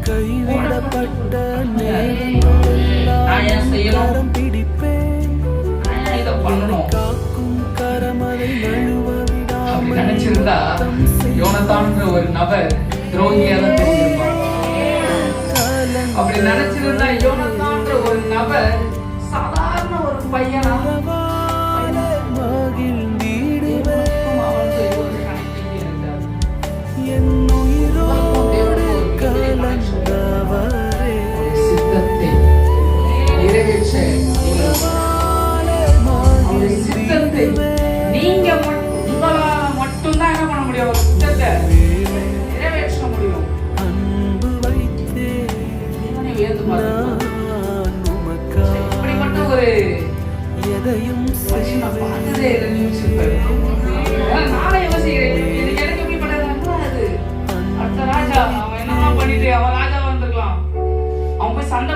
கைவிடப்பட்ட நேரம் பிடிப்பேன் காக்கும் கரமலை நழுவ விடாமல் நினைச்சிருந்தா யோனத்தான்ற ஒரு நபர் துரோகியா தான் தெரிஞ்சிருப்பான். அப்படி நினைச்சிருந்தா யோனத்தான்ற ஒரு நபர் சாதாரண ஒரு பையனா சித்தத்தை நிறைவேற்ற சித்தத்தை நீங்க உங்களால மட்டும்தான் என்ன பண்ண முடியும்? ஒரு சித்தத்தை நிறைவேற்ற முடியும். இப்படிப்பட்ட ஒரு பார்த்ததே நானே யோசிக்கிறேன். எனக்கு எப்படிப்பட்டது? அடுத்த ராஜா அவன் என்னெல்லாம் பண்ணிட்டு அவன் ராஜாவா இருந்திருக்கலாம். அவன் போய் சண்டை